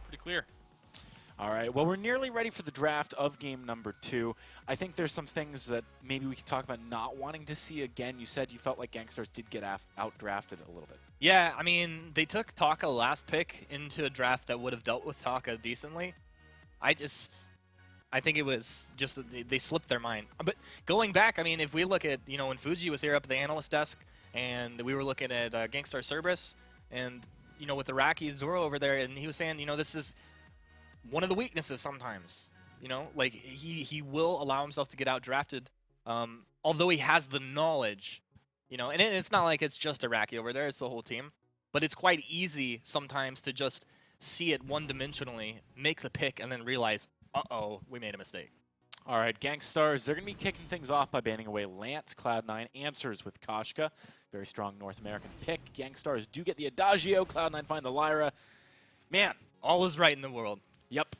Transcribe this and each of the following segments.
pretty clear. All right, well, we're nearly ready for the draft of game number 2. I think there's some things that maybe we can talk about not wanting to see again. You said you felt like Gankstars did get out-drafted a little bit. Yeah, I mean, they took Taka last pick into a draft that would have dealt with Taka decently. I think it was just that they slipped their mind. But going back, I mean, if we look at, when Fuji was here up at the analyst desk, and we were looking at Gangstar Cerberus, and, with Iraqi Zoro over there, and he was saying, this is one of the weaknesses sometimes. Like, he will allow himself to get out-drafted, although he has the knowledge, and it's not like it's just Iraqi over there, it's the whole team. But it's quite easy sometimes to just see it one-dimensionally, make the pick, and then realize, uh-oh, we made a mistake. All right, Gankstars, they're going to be kicking things off by banning away Lance. Cloud9 answers with Koshka. Very strong North American pick. Gankstars do get the Adagio. Cloud9 find the Lyra. Man. All is right in the world. Yep.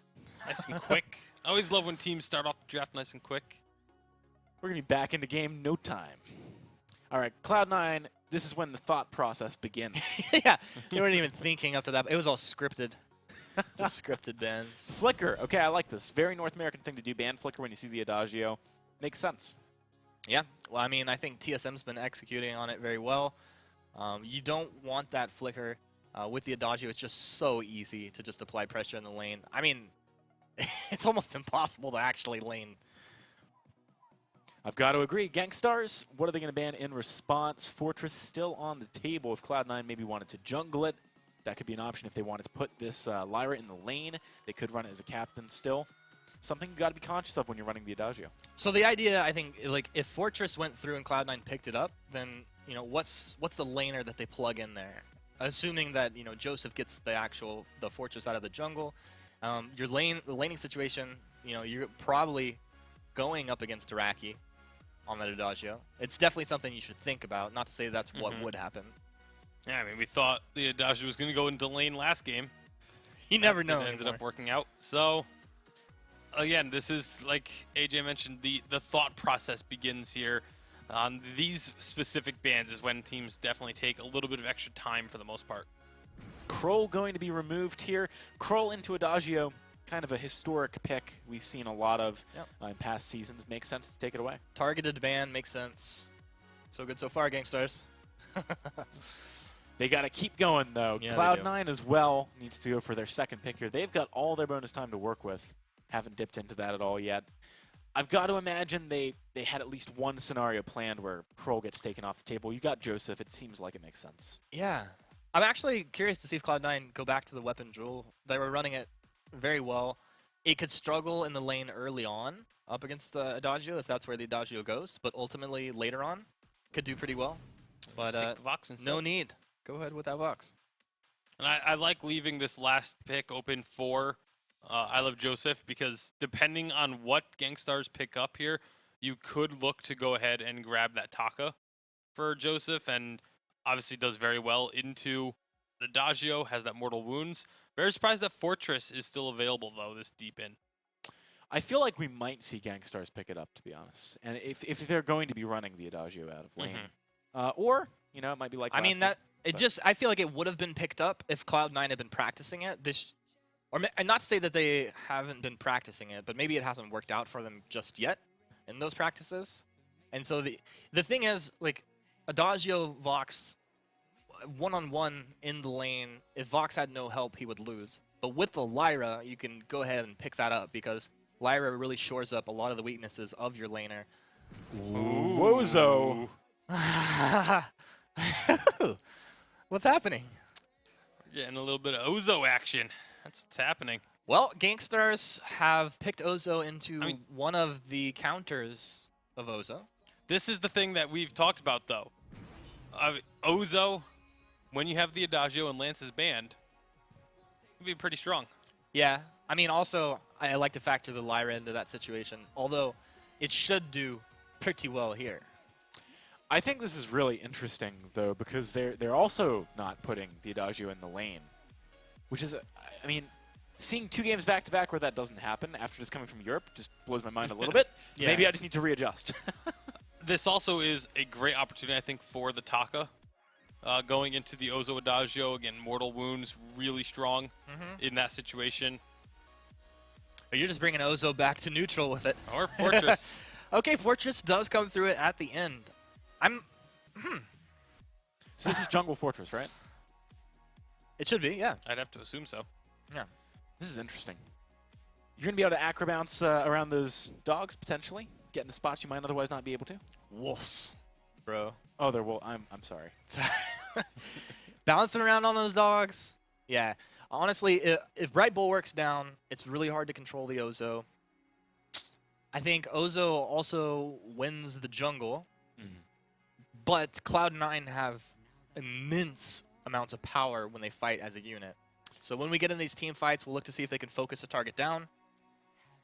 Nice and quick. I always love when teams start off the draft nice and quick. We're going to be back into game no time. All right, Cloud9, this is when the thought process begins. Yeah, you weren't even thinking up to that. It was all scripted. Just scripted bans. Flicker. Okay, I like this. Very North American thing to do. Ban Flicker when you see the Adagio. Makes sense. Yeah. Well, I mean, I think TSM's been executing on it very well. You don't want that Flicker with the Adagio. It's just so easy to just apply pressure in the lane. I mean, it's almost impossible to actually lane. I've got to agree. Gankstars, what are they going to ban in response? Fortress still on the table. If Cloud9 maybe wanted to jungle it, that could be an option. If they wanted to put this Lyra in the lane, they could run it as a captain still. Something you got to be conscious of when you're running the Adagio. So the idea, I think, like if Fortress went through and Cloud9 picked it up, then what's the laner that they plug in there? Assuming that Joseph gets the Fortress out of the jungle, the laning situation, you're probably going up against Iraqi on that Adagio. It's definitely something you should think about. Not to say that's what would happen. Yeah, I mean, we thought the Adagio was going to go into lane last game. You never know. It ended up working out. So, again, this is, like AJ mentioned, the thought process begins here. On these specific bans is when teams definitely take a little bit of extra time for the most part. Kroll going to be removed here. Kroll into Adagio, kind of a historic pick we've seen a lot of in past seasons. Makes sense to take it away. Targeted ban makes sense. So good so far, Gankstars. They got to keep going, though. Yeah, Cloud9 as well needs to go for their second pick here. They've got all their bonus time to work with. Haven't dipped into that at all yet. I've got to imagine they had at least one scenario planned where Kroll gets taken off the table. You got Joseph. It seems like it makes sense. Yeah. I'm actually curious to see if Cloud9 go back to the weapon jewel. They were running it very well. It could struggle in the lane early on up against the Adagio if that's where the Adagio goes, but ultimately later on could do pretty well. But no need. Go ahead with that Vox. And I like leaving this last pick open for I Love Joseph because depending on what Gankstars pick up here, you could look to go ahead and grab that Taka for Joseph, and obviously does very well into Adagio, has that Mortal Wounds. Very surprised that Fortress is still available, though, this deep in. I feel like we might see Gankstars pick it up, to be honest. And if they're going to be running the Adagio out of lane. Or, it might be like I feel like it would have been picked up if Cloud9 had been practicing it. And not to say that they haven't been practicing it, but maybe it hasn't worked out for them just yet in those practices. And so the thing is, like, Adagio Vox, one-on-one in the lane, if Vox had no help, he would lose. But with the Lyra, you can go ahead and pick that up because Lyra really shores up a lot of the weaknesses of your laner. Ooh. Wozo. What's happening? We're getting a little bit of Ozo action. That's what's happening. Well, Gankstars have picked Ozo into one of the counters of Ozo. This is the thing that we've talked about, though. Ozo, when you have the Adagio and Lance is banned, it'd be pretty strong. Yeah. I mean, also, I like to factor the Lyra into that situation, although it should do pretty well here. I think this is really interesting, though, because they're also not putting the Adagio in the lane, which is, I mean, seeing 2 games back-to-back where that doesn't happen after just coming from Europe just blows my mind a little bit. Yeah. Maybe I just need to readjust. This also is a great opportunity, I think, for the Taka. going into the Ozo Adagio. Again, Mortal Wounds really strong in that situation. Or you're just bringing Ozo back to neutral with it. Or Fortress. Okay, Fortress does come through it at the end. So this is Jungle Fortress, right? It should be, yeah. I'd have to assume so. Yeah. This is interesting. You're going to be able to acrobounce around those dogs, potentially. Get into spots you might otherwise not be able to. Wolves, bro. Oh, they're wolves. I'm sorry. Bouncing around on those dogs. Yeah. Honestly, if Bright Bulwark's down, it's really hard to control the Ozo. I think Ozo also wins the jungle, but Cloud9 have immense amounts of power when they fight as a unit. So when we get in these team fights, we'll look to see if they can focus a target down.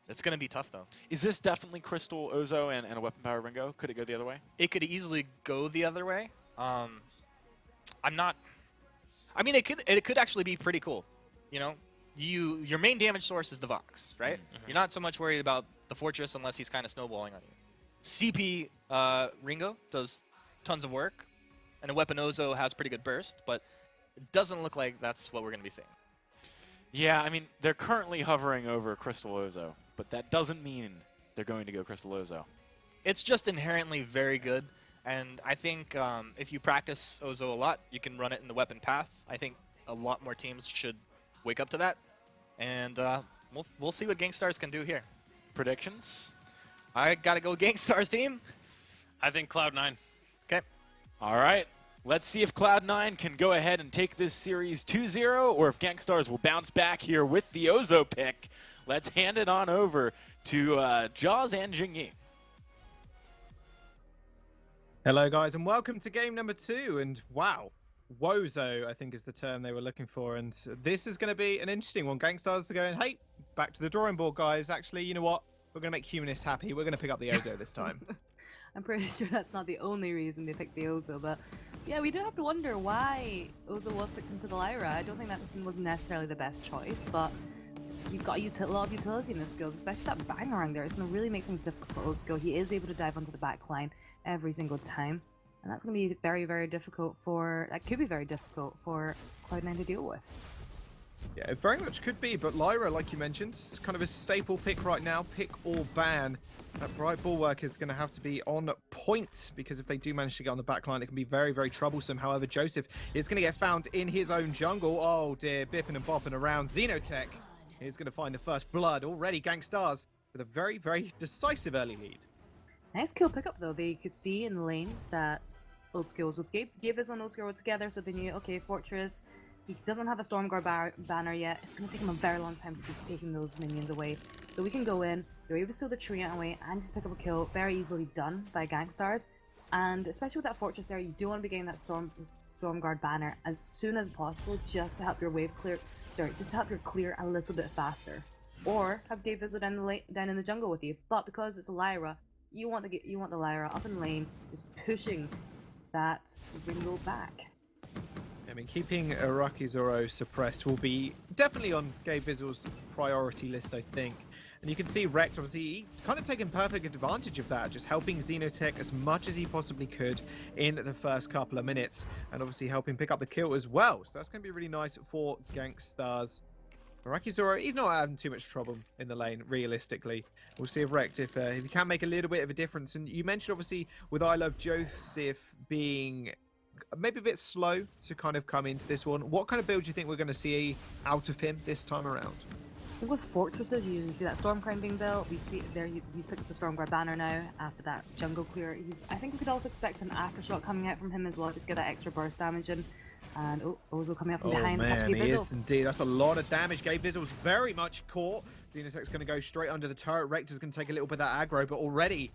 It's going to be tough, though. Is this definitely Crystal Ozo and a weapon power Ringo? Could it go the other way? It could easily go the other way. I'm not... I mean, it could actually be pretty cool. You know, your main damage source is the Vox, right? You're not so much worried about the Fortress unless he's kind of snowballing on you. CP Ringo does tons of work, and a weapon Ozo has pretty good burst, but it doesn't look like that's what we're going to be seeing. Yeah, I mean, they're currently hovering over Crystal Ozo, but that doesn't mean they're going to go Crystal Ozo. It's just inherently very good, and I think if you practice Ozo a lot, you can run it in the weapon path. I think a lot more teams should wake up to that, and we'll see what Gankstars can do here. Predictions? I got to go Gankstars team. I think Cloud9. Okay. All right. Let's see if Cloud9 can go ahead and take this series 2-0, or if Gankstars will bounce back here with the Ozo pick. Let's hand it on over to Jaws and Jingyi. Hello, guys, and welcome to game number 2. And wow, Wozo, I think is the term they were looking for. And this is going to be an interesting one. Gankstars are going, hey, back to the drawing board, guys. Actually, you know what? We're going to make Humanists happy. We're going to pick up the Ozo this time. I'm pretty sure that's not the only reason they picked the Ozo, but yeah, we do have to wonder why Ozo was picked into the Lyra. I don't think that was necessarily the best choice, but he's got a lot of utility in his skills, especially that Bangarang there. It's going to really make things difficult for Ozco. He is able to dive onto the back line every single time, and that's going to be very, very difficult for, that could be very difficult for Cloud9 to deal with. Yeah, it very much could be, but Lyra, like you mentioned, is kind of a staple pick right now. Pick or ban. That Bright Bulwark is going to have to be on point, because if they do manage to get on the back line, it can be very, very troublesome. However, Joseph is going to get found in his own jungle. Oh dear, bipping and bopping around. Xenotech is going to find the first blood. Already Gankstars with a very, very decisive early lead. Nice kill pickup though. They could see in the lane that Old Skills with gave his own Old Skill together, so they knew, okay, Fortress, he doesn't have a Stormguard banner yet. It's going to take him a very long time to be taking those minions away. So we can go in, they're able to steal the tree away and just pick up a kill. Very easily done by Gankstars. And especially with that Fortress there, you do want to be getting that Stormguard banner as soon as possible, just to help your wave clear. Sorry, just to help your clear a little bit faster. Or have Dave Vizzo down in the jungle with you. But because it's a Lyra, you want the Lyra up in lane, just pushing that Ringo back. I mean, keeping Araki Zoro suppressed will be definitely on Gabe Visual's priority list, I think. And you can see Rekt, obviously, he kind of taking perfect advantage of that, just helping Xenotech as much as he possibly could in the first couple of minutes, and obviously helping pick up the kill as well. So that's going to be really nice for Gankstars. Araki Zoro, he's not having too much trouble in the lane, realistically. We'll see if Rekt, if he can make a little bit of a difference. And you mentioned, obviously, with I Love Joseph being maybe a bit slow to kind of come into this one. What kind of build do you think we're going to see out of him this time around? With Fortresses, you usually see that Stormcrown being built. We see there he's picked up the Stormguard banner now after that jungle clear. I think we could also expect an aftershock coming out from him as well, just get that extra burst damage in. And Ozo coming up from behind. Man, he is indeed. That's a lot of damage. Gabe Visual's very much caught. Xenotech's going to go straight under the turret. Rektor's going to take a little bit of that aggro, but already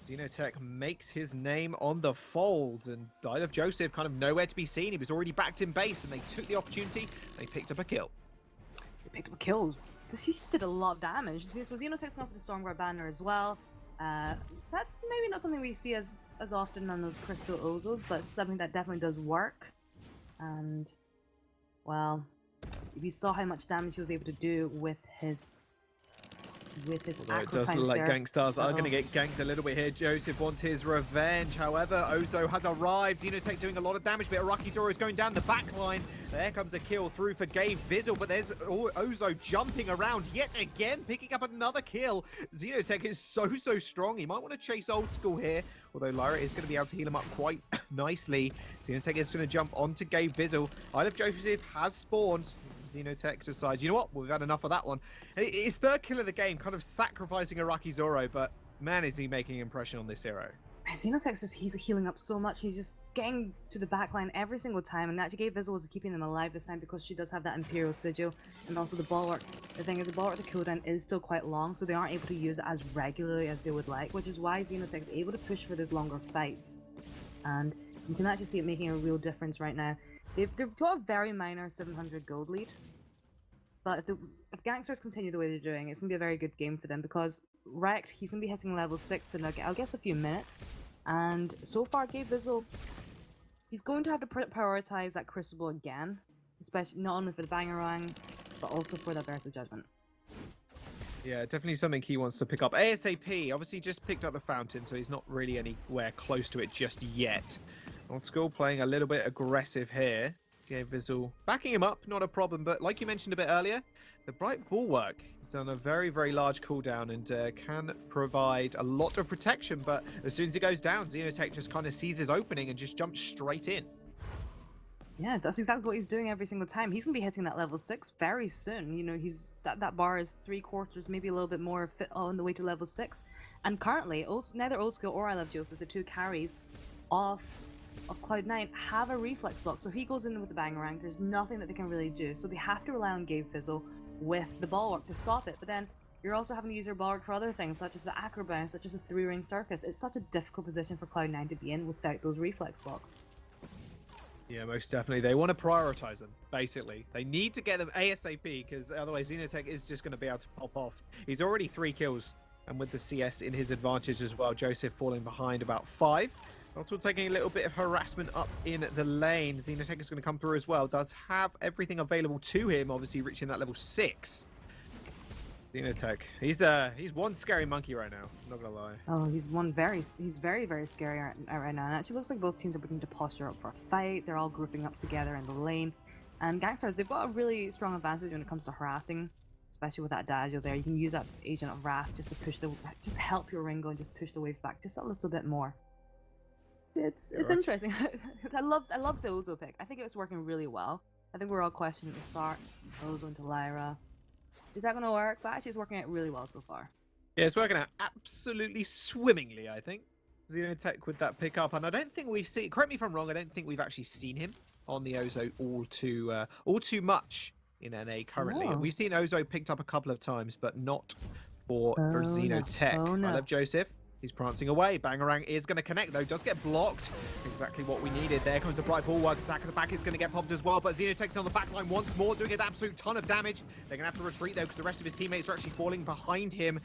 Xenotech makes his name on the fold, and I Love Joseph kind of nowhere to be seen. He was already backed in base, and they took the opportunity. They picked up a kill. They picked up a kill. He just did a lot of damage. So Xenotech's going for the Stormguard banner as well. That's maybe not something we see as often on those Crystal Ozos, but something that definitely does work. And, well, we saw how much damage he was able to do with his with his Although it acro does times look like there. Gankstars are going to get ganked a little bit here. Joseph wants his revenge. However, Ozo has arrived. Xenotech doing a lot of damage, but Iraqi Zoro is going down the back line. There comes a kill through for Gabe Vizzle, but there's Ozo jumping around yet again, picking up another kill. Xenotech is so strong. He might want to chase Old School here, although Lyra is going to be able to heal him up quite nicely. Xenotech is going to jump onto Gabe Vizzle. I Love Joseph has spawned. Xenotech decides, you know what, we've had enough of that one. His third kill of the game, kind of sacrificing Iraqi Zoro, but man, is he making an impression on this hero. Xenotech's just, he's healing up so much. He's just getting to the back line every single time, and actually Gabe Vizzle was keeping them alive this time because she does have that Imperial Sigil, and also the Bulwark. The thing is, the Bulwark, the cooldown is still quite long, so they aren't able to use it as regularly as they would like, which is why Xenotech is able to push for those longer fights. And you can actually see it making a real difference right now. They've got a very minor 700 gold lead, but if Gankstars continue the way they're doing, it's going to be a very good game for them because Rekt, he's going to be hitting level 6 in, I guess, a few minutes. And so far, Gabe Vizzle, he's going to have to prioritize that Crucible again, especially not only for the Bangarang, but also for the Burst of Judgment. Yeah, definitely something he wants to pick up. ASAP, obviously just picked up the Fountain, so he's not really anywhere close to it just yet. Old School playing a little bit aggressive here. Gabe Vizzle backing him up, not a problem, but like you mentioned a bit earlier, the Bright Bulwark is on a very large cooldown and can provide a lot of protection, but as soon as it goes down, Xenotech just kind of sees his opening and just jumps straight in. Yeah, that's exactly what he's doing every single time. He's going to be hitting that level 6 very soon. You know, he's that bar is 3/4, maybe a little bit more fit on the way to level 6. And currently, neither Old School or I Love Joseph, the two carries of Cloud9, have a reflex block. So if he goes in with the Bangarang, there's nothing that they can really do. So they have to rely on Gabe Vizzle with the Bulwark to stop it. But then you're also having to use your Bulwark for other things, such as the Acro Bounce, such as the 3-ring Circus. It's such a difficult position for Cloud9 to be in without those reflex blocks. Yeah, most definitely. They want to prioritize them, basically. They need to get them ASAP, because otherwise Xenotech is just going to be able to pop off. He's already 3 kills, and with the CS in his advantage as well, Joseph falling behind about 5. Also taking a little bit of harassment up in the lane. Xenotech is going to come through as well. Does have everything available to him, obviously reaching that level 6. Xenotech. He's one scary monkey right now, I'm not gonna lie. Oh, he's very scary right now. And it actually looks like both teams are beginning to posture up for a fight. They're all grouping up together in the lane. And Gankstars, they've got a really strong advantage when it comes to harassing, especially with that Adagio there. You can use that Agent of Wrath just to help your Ringo and just push the waves back just a little bit more. It's interesting. I love the Ozo pick. I think it was working really well. I think we're all questioning at the start. Ozo into Lyra. Is that going to work? But actually, it's working out really well so far. Yeah, it's working out absolutely swimmingly, I think. Xenotech with that pickup, and I don't think we've seen. Correct me if I'm wrong. I don't think we've actually seen him on the Ozo all too much in NA currently. Oh. We've seen Ozo picked up a couple of times, but not for Xenotech. No. Oh, no. I Love Joseph. He's prancing away. Bangarang is going to connect, though. Does get blocked. Exactly what we needed. There comes the Bright Bulwark. Attack at the back is going to get popped as well, but Xenotech's on the back line once more, doing an absolute ton of damage. They're going to have to retreat, though, because the rest of his teammates are actually falling behind him.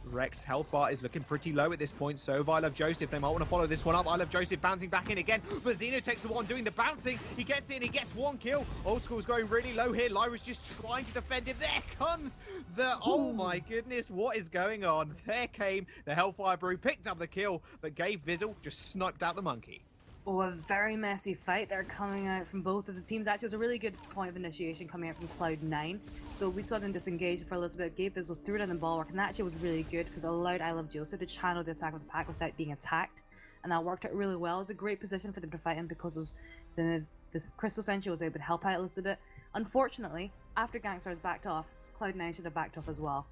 Rek's health bar is looking pretty low at this point, so I Love Joseph, they might want to follow this one up. I Love Joseph bouncing back in again, but Xenotech's the one doing the bouncing. He gets in, he gets 1 kill. Old School's going really low here. Lyra's just trying to defend him. There comes the... Oh my goodness, what is going on? There came the Hellfire Brew, picked up the kill, but Gabe Vizzle just sniped out the monkey. Oh, a very messy fight there coming out from both of the teams. Actually, it was a really good point of initiation coming out from Cloud9. So we saw them disengage for a little bit. Gabe Vizzle threw it in the Bulwark, and that actually was really good because it allowed I Love Joseph to channel the attack of the pack without being attacked. And that worked out really well. It was a great position for them to fight in because this Crystal Sentry was able to help out a little bit. Unfortunately, after Gankstars backed off, Cloud9 should have backed off as well.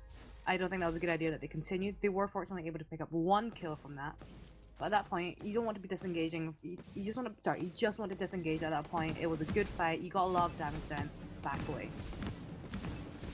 I don't think that was a good idea that they continued. They were fortunately able to pick up 1 kill from that. But at that point, you don't want to be disengaging. You just want to disengage at that point. It was a good fight. You got a lot of damage then. Back away.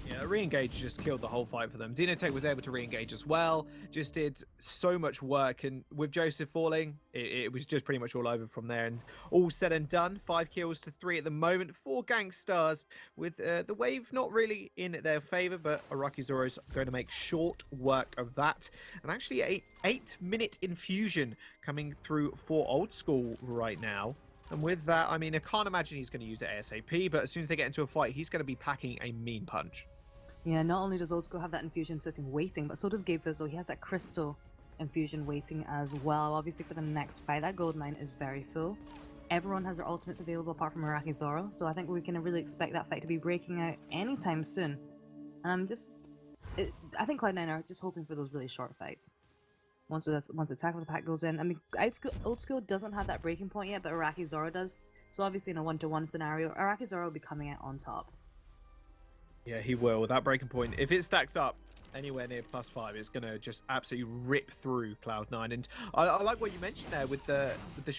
Yeah, re-engage just killed the whole fight for them. Xenotech was able to re-engage as well. Just did so much work, and with Joseph falling, it was just pretty much all over from there. And all said and done, 5 kills to 3 at the moment for Gankstars, with the wave not really in their favor, but Iraqi Zoro's going to make short work of that. And actually, a 8-minute infusion coming through for Old School right now. And with that, I mean, I can't imagine he's going to use it ASAP, but as soon as they get into a fight, he's going to be packing a mean punch. Yeah, not only does Old School have that infusion sitting waiting, but so does Gabe Vizzle. He has that crystal infusion waiting as well. Obviously for the next fight, that gold mine is very full. Everyone has their ultimates available apart from Araki Zoro, so I think we can really expect that fight to be breaking out anytime soon. And I think Cloud9 are just hoping for those really short fights. Once Attack of the Pack goes in, I mean, Old School doesn't have that breaking point yet, but Araki Zoro does. So obviously in a 1-to-1 scenario, Araki Zoro will be coming out on top. Yeah, he will. With that breaking point, if it stacks up anywhere near +5, it's going to just absolutely rip through Cloud9. And I like what you mentioned there with the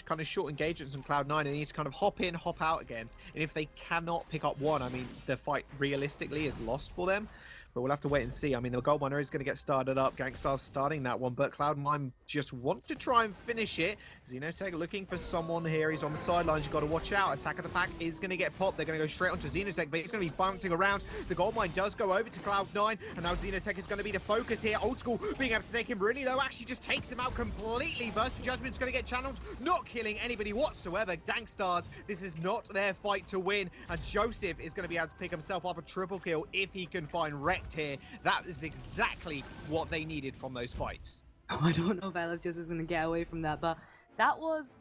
kind of short engagements on Cloud9. They need to kind of hop in, hop out again. And if they cannot pick up one, I mean, the fight realistically is lost for them. But we'll have to wait and see. I mean, the gold miner is going to get started up. Gankstars starting that one, but Cloud9 just want to try and finish it. Xenotech looking for someone here. He's on the sidelines. You've got to watch out. Attack of the Pack is going to get popped. They're going to go straight onto Xenotech, but he's going to be bouncing around. The gold mine does go over to Cloud9, and now Xenotech is going to be the focus here. Old School being able to take him really low actually just takes him out completely. Burst of Judgment's going to get channeled, not killing anybody whatsoever. Gankstars, this is not their fight to win, and Joseph is going to be able to pick himself up a triple kill if he can find Rect here. That is exactly what they needed from those fights. Oh, I don't know if I Love Joseph was going to get away from that, but that was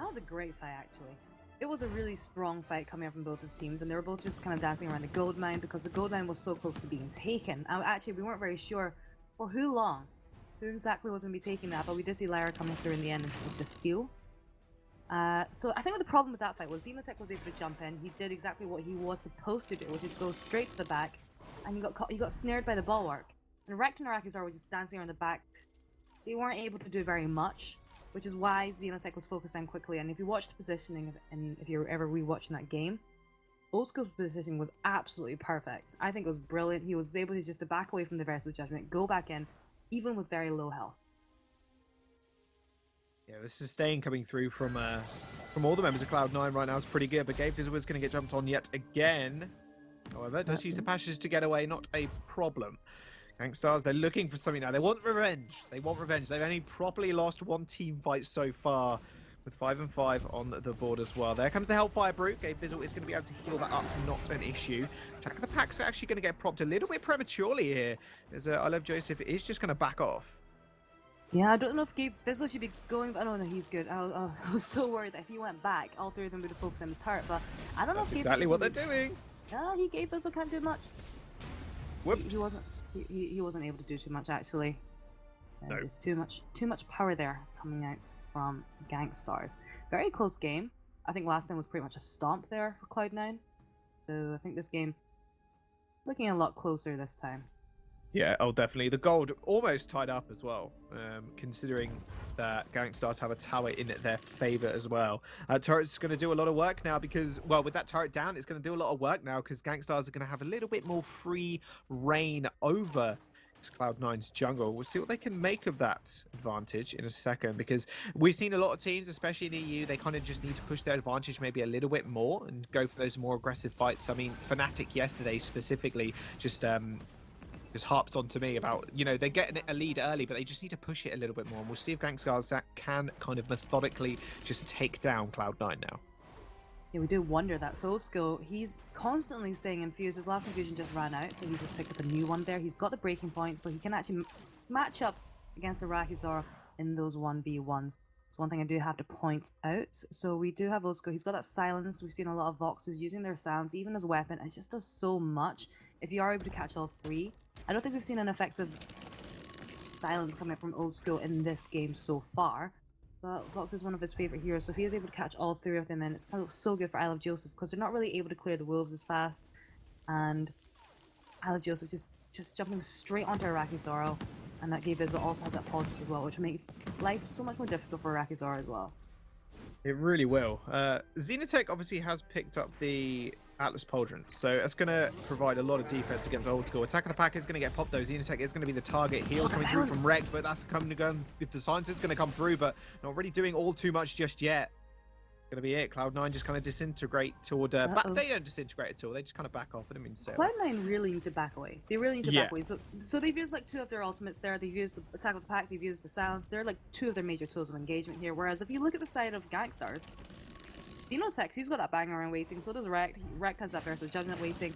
a great fight, actually. It was a really strong fight coming up from both of the teams, and they were both just kind of dancing around the gold mine because the gold mine was so close to being taken. Actually, we weren't very sure for who long, who exactly was going to be taking that, but we did see Lyra coming through in the end with the steal. So I think the problem with that fight was Xenotech was able to jump in. He did exactly what he was supposed to do, which is go straight to the back, and he got snared by the bulwark. And Rect and Araki Zoro were just dancing around the back. They weren't able to do very much, which is why Xenotech was focused on quickly. And if you watch the positioning, and if you're ever rewatching that game, Old School's positioning was absolutely perfect. I think it was brilliant. He was able to just to back away from the Versus Judgment, go back in, even with very low health. Yeah, the sustain coming through from all the members of Cloud9 right now is pretty good, but Gabe Vizzle is going to get jumped on yet again. However, does use the passages to get away, not a problem. Gankstars, they're looking for something now. They want revenge. They want revenge. They've only properly lost one team fight so far, with 5 and 5 on the board as well. There comes the Hellfire Brute. Gabe Vizzle is going to be able to heal that up, not an issue. Attack of the Pack's actually going to get propped a little bit prematurely here, as I Love Joseph is just going to back off. Yeah, I don't know if Gabe Vizzle should be going, but I don't know, he's good. I was so worried that if he went back, all three of them would have focused on the turret, but I don't know if Gabe exactly Vizzle what they're doing. Yeah, Gabe Vizzle can't do much. Whoops. He wasn't able to do too much, actually. No. There's too much power there coming out from Gankstars. Very close game. I think last time was pretty much a stomp there for Cloud9. So I think this game looking a lot closer this time. Yeah, oh, definitely. The gold almost tied up as well, considering that Gankstars have a tower in their favor as well. Turret's going to do a lot of work now because, well, with that turret down, it's going to do a lot of work now because Gankstars are going to have a little bit more free reign over Cloud9's jungle. We'll see what they can make of that advantage in a second, because we've seen a lot of teams, especially in EU, they kind of just need to push their advantage maybe a little bit more and go for those more aggressive fights. I mean, Fnatic yesterday specifically just harps on to me about, you know, they're getting a lead early, but they just need to push it a little bit more. And we'll see if Gankstars can kind of methodically just take down Cloud9 now. Yeah, we do wonder that. So Old School, he's constantly staying infused. His last infusion just ran out, so he's just picked up a new one there. He's got the breaking point, so he can actually match up against the Araki Zoro in those 1v1s. It's one thing I do have to point out. So we do have Old School. He's got that silence. We've seen a lot of Voxes using their silence, even as a weapon. It just does so much. If you are able to catch all three, I don't think we've seen an effective silence coming from Old School in this game so far. But Vox is one of his favorite heroes, so if he is able to catch all three of them in, it's so good for I Love Joseph, because they're not really able to clear the wolves as fast. And I Love Joseph just jumping straight onto Araki Zoro, and that Gabe Vizzle also has that polish as well, which makes life so much more difficult for Araki Zoro as well. It really will. Xenotech obviously has picked up the Atlas Pauldron, so it's going to provide a lot of defense against Old School. Attack of the Pack is going to get popped though. Xenotech is going to be the target. Heals coming through from Rect, but that's coming to go. The science is going to come through, but not really doing all too much just yet. Going to be it. Cloud9 just kind of disintegrate toward. But they don't disintegrate at all. They just kind of back off. I didn't mean to say that. Cloud9 really need to back away. They really need to back away. So they've used like 2 of their ultimates there. They've used the Attack of the Pack. They've used the silence. They're like 2 of their major tools of engagement here. Whereas if you look at the side of Gankstars, Xenotech, he's got that banger around waiting. So does Rect. Rect has that Versus Judgment waiting.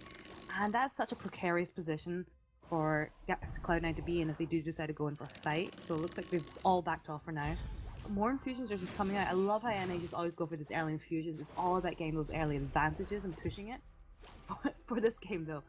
And that's such a precarious position for Cloud9 to be in if they do decide to go in for a fight. So it looks like they've all backed off for now. More infusions are just coming out. I love how NA just always go for these early infusions. It's all about getting those early advantages and pushing it. For this game though,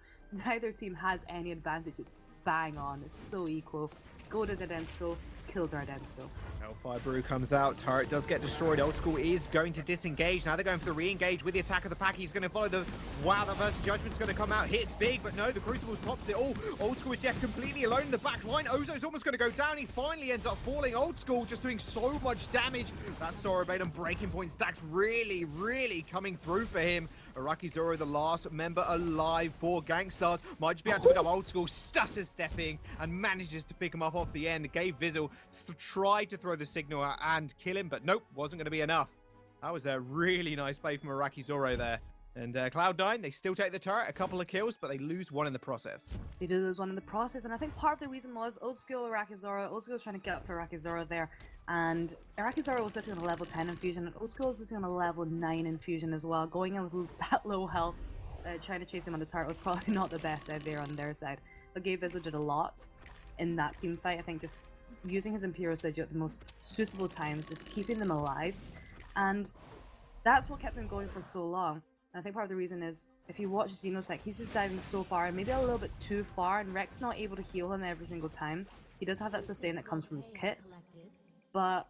neither team has any advantages. Bang on, it's so equal. Gold is identical, kills are identical. Hellfire Brew comes out, turret does get destroyed. Old School is going to disengage. Now they're going for the re-engage with the attack of the pack. He's going to follow the... Wow, the Versus Judgment's going to come out. Hits big, but no, the Crucible pops it all. Old School is left completely alone in the back line. Ozo's almost going to go down. He finally ends up falling. Old School just doing so much damage. That Sorobait and Breaking Point stacks really, really coming through for him. Araki Zoro, the last member alive for Gankstars, might just be able to pick up Old School, stutter stepping, and manages to pick him up off the end. Gabe Vizzle tried to throw the signal and kill him, but nope, wasn't going to be enough. That was a really nice play from Araki Zoro there. And Cloud9, they still take the turret, a couple of kills, but they lose one in the process. They do lose one in the process, and I think part of the reason was Old School Araki Zoro. Old School was trying to get up for Araki Zoro there, and Araki Zoro was sitting on a level 10 infusion, and Old School was sitting on a level 9 infusion as well. Going in with that low health, trying to chase him on the turret was probably not the best idea on their side. But Gabe Vizzle did a lot in that team fight. I think just using his Imperial Sigil at the most suitable times, just keeping them alive, and that's what kept them going for so long. And I think part of the reason is, if you watch Xenotech, he's just diving so far, and maybe a little bit too far, and Rek's not able to heal him every single time. He does have that sustain that comes from his kit, but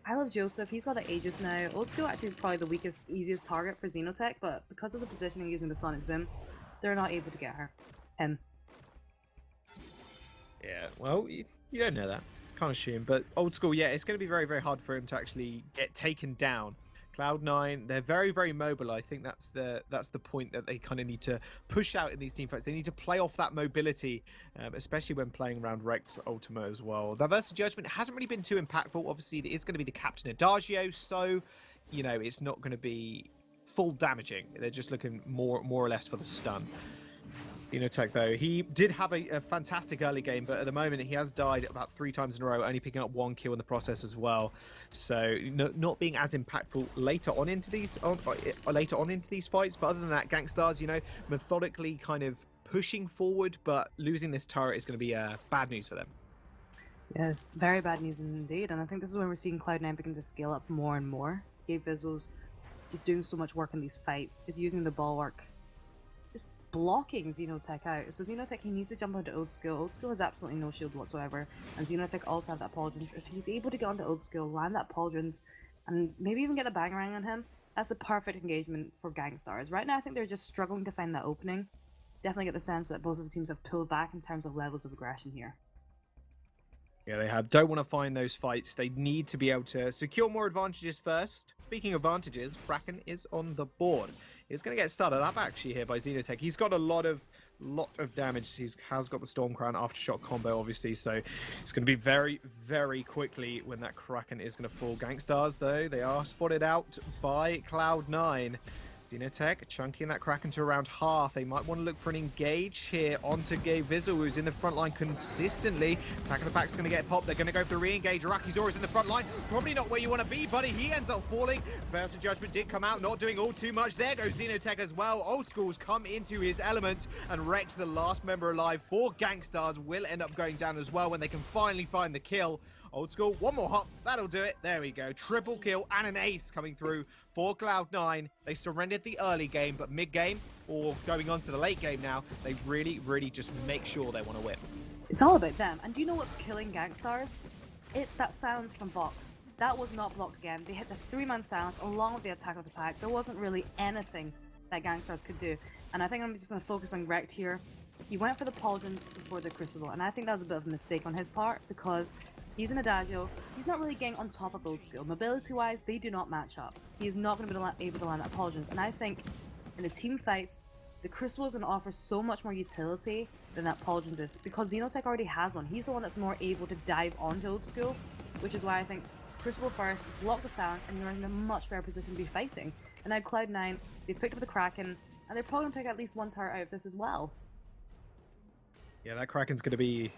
I love Joseph. He's got the Aegis now. Old School actually is probably the easiest target for Xenotech, but because of the positioning using the Sonic Zoom, they're not able to get him. Yeah, well, you don't know that. Can't assume, but Old School, yeah, it's going to be very, very hard for him to actually get taken down. Cloud9, they're very, very mobile. I think that's the point that they kind of need to push out in these team fights. They need to play off that mobility, especially when playing around Rex Ultima as well. The Versus Judgment hasn't really been too impactful. Obviously, it is going to be the Captain Adagio, so, you know, it's not going to be full damaging. They're just looking more or less for the stun. Xenotech, though, he did have a fantastic early game, but at the moment he has died about 3 times in a row, only picking up 1 kill in the process as well. So not being as impactful later on into these fights. But other than that, Gankstars, you know, methodically kind of pushing forward, but losing this turret is going to be bad news for them. Yeah, it's very bad news indeed, and I think this is when we're seeing Cloud9 begin to scale up more and more. Gabe Vizzle's just doing so much work in these fights, just using the bulwark, just blocking Xenotech out. So Xenotech, he needs to jump onto Old School. Old School has absolutely no shield whatsoever, and Xenotech also have that Pauldrons. If he's able to get onto Old School, land that Pauldrons, and maybe even get a Bangarang on him, that's the perfect engagement for Gankstars. Right now, I think they're just struggling to find that opening. Definitely get the sense that both of the teams have pulled back in terms of levels of aggression here. Yeah, they have. Don't want to find those fights. They need to be able to secure more advantages first. Speaking of advantages, Kraken is on the board. He's going to get started up actually here by Xenotech. He's got a lot of damage. He has got the Storm Crown Aftershock combo, obviously, so it's going to be very, very quickly when that Kraken is going to fall. Gankstars, though, they are spotted out by Cloud9. Xenotech chunking that Kraken to around half. They might want to look for an engage here onto Gabe Vizzle, who's in the front line consistently. Attack of the Pack's going to get popped. They're going to go for the re-engage. Araki Zoro's in the front line. Probably not where you want to be, buddy. He ends up falling. Versus Judgment did come out, not doing all too much. There goes Xenotech as well. Old School's come into his element, and Rex, the last member alive for Gankstars, will end up going down as well when they can finally find the kill. Old School, one more hop, that'll do it. There we go. Triple kill and an ace coming through for Cloud9. They surrendered the early game, but mid-game, or going on to the late game now, they really, really just make sure they want to win. It's all about them. And do you know what's killing Gankstars? It's that silence from Vox. That was not blocked again. They hit the 3-man silence along with the attack of the pack. There wasn't really anything that Gankstars could do. And I think I'm just going to focus on Rekt here. He went for the Pauldrons before the Crucible, and I think that was a bit of a mistake on his part, because he's an Adagio. He's not really getting on top of Old School. Mobility-wise, they do not match up. He's not going to be able to land that Pauldrons. And I think in the team fights, the Crucible is going to offer so much more utility than that Pauldrons is, because Xenotech already has one. He's the one that's more able to dive onto Old School, which is why I think Crucible first, block the silence, and you're in a much better position to be fighting. And now Cloud9, they've picked up the Kraken, and they're probably going to pick at least one turret out of this as well. Yeah, that Kraken's going to be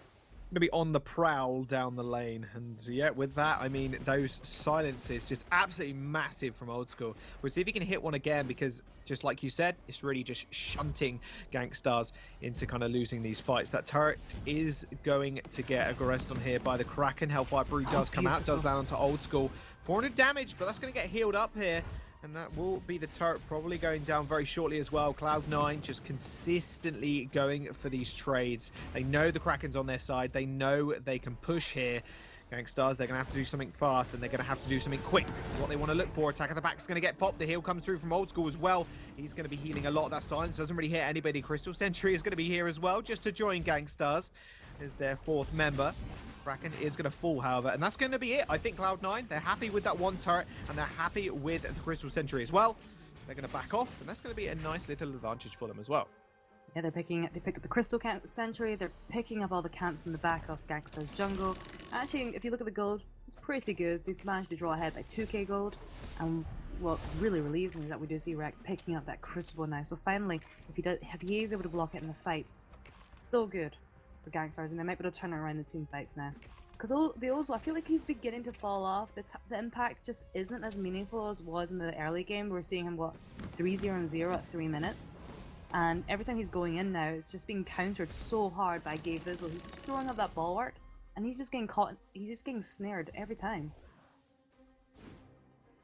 to be on the prowl down the lane. And yeah, with that, I mean, those silences just absolutely massive from Old School. We'll see if he can hit one again, because just like you said, it's really just shunting Gankstars into kind of losing these fights. That turret is going to get aggressed on here by the Kraken. Hellfire Brew does come out, does land onto Old School. 400 damage, but that's going to get healed up here. And that will be the turret probably going down very shortly as well. Cloud9 just consistently going for these trades. They know the Kraken's on their side. They know they can push here. Gankstars, they're going to have to do something fast, and they're going to have to do something quick. This is what they want to look for. Attack of the back is going to get popped. The heal comes through from Old School as well. He's going to be healing a lot. That silence doesn't really hit anybody. Crystal Sentry is going to be here as well, just to join Gankstars as their 4th member. Kraken is going to fall, however, and that's going to be it. I think Cloud9, they're happy with that one turret, and they're happy with the Crystal Sentry as well. They're going to back off, and that's going to be a nice little advantage for them as well. Yeah, they pick up the Crystal Sentry, they're picking up all the camps in the back of Gankstars jungle. Actually, if you look at the gold, it's pretty good. They've managed to draw ahead by 2k gold, and what really relieves me is that we do see Rek picking up that Crucible now. So finally, if he is able to block it in the fights, so good for Gankstars, and they might be able to turn around the team fights now. Because I feel like he's beginning to fall off. The impact just isn't as meaningful as it was in the early game. We're seeing him, what, 3-0-0 at 3 minutes. And every time he's going in now, it's just being countered so hard by Gabe Vizzle, who's just throwing up that bulwark, and he's just getting caught, he's just getting snared every time.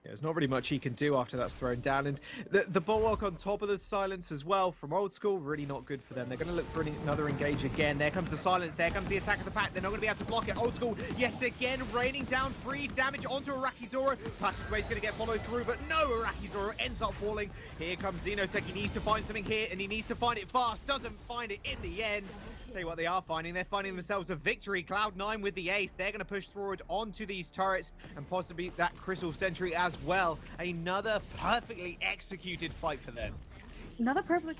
Yeah, there's not really much he can do after that's thrown down. And the bulwark on top of the silence as well from Old School, really not good for them. They're going to look for another engage again. There comes the silence. There comes the attack of the pack. They're not going to be able to block it. Old School yet again raining down free damage onto Arakizora. Passageway's going to get followed through, but no, Arakizora ends up falling. Here comes Xenotech. He needs to find something here, and he needs to find it fast. Doesn't find it in the end. Tell you what they are finding. They're finding themselves a victory. Cloud9 with the ace. They're going to push forward onto these turrets and possibly that Crystal Sentry as well. Another perfectly executed fight for them. Another perfectly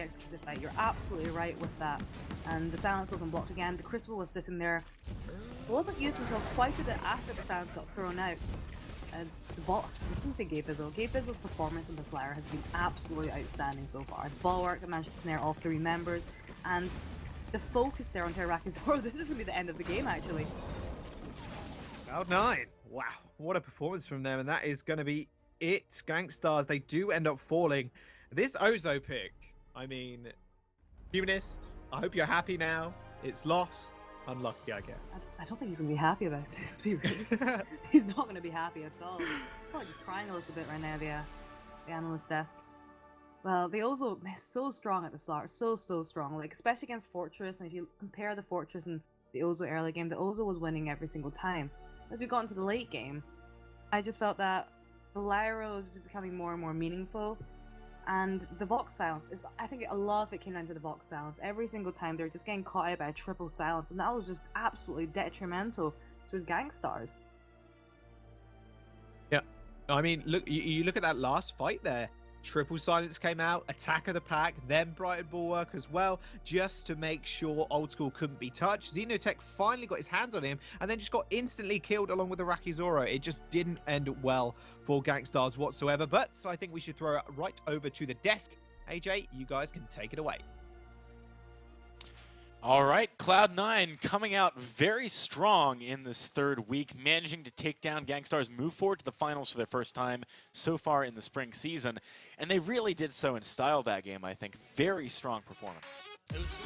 executed fight. You're absolutely right with that. And the silence wasn't blocked again. The Crucible was sitting there. It wasn't used until quite a bit after the silence got thrown out. I'm just going to say Gabe Vizzle. Gabe Vizzle's performance in this layer has been absolutely outstanding so far. The bulwark that managed to snare all 3 members, and the focus there on Arakizora. This is going to be the end of the game, actually. Cloud9. Wow, what a performance from them, and that is going to be it. Gankstars, they do end up falling. This Ozo pick, I mean, Humanist, I hope you're happy now. It's lost. Unlucky, I guess. I don't think he's going to be happy about this, to be really. He's not going to be happy at all. He's probably just crying a little bit right now, the analyst desk. Well, they also so strong at the start, so strong, like especially against Fortress. And if you compare the Fortress and the Ozo early game, the Ozo was winning every single time. As we got into the late game, I just felt that the Lyra was becoming more and more meaningful, and the Vox silence I think a lot of it came down to the Vox silence. Every single time they were just getting caught out by a triple silence, and that was just absolutely detrimental to his Gankstars. Yeah, I mean, look, you look at that last fight there. Triple silence came out, attack of the pack, then Brighton Bulwark as well, just to make sure Old School couldn't be touched. Xenotech finally got his hands on him, and then just got instantly killed along with the Arakizora. It just didn't end well for Gankstars whatsoever, but I think we should throw it right over to the desk. AJ, you guys can take it away. All right, Cloud9 coming out very strong in this 3rd week, managing to take down Gankstars, move forward to the finals for their first time so far in the spring season. And they really did so in style that game, I think. Very strong performance. It was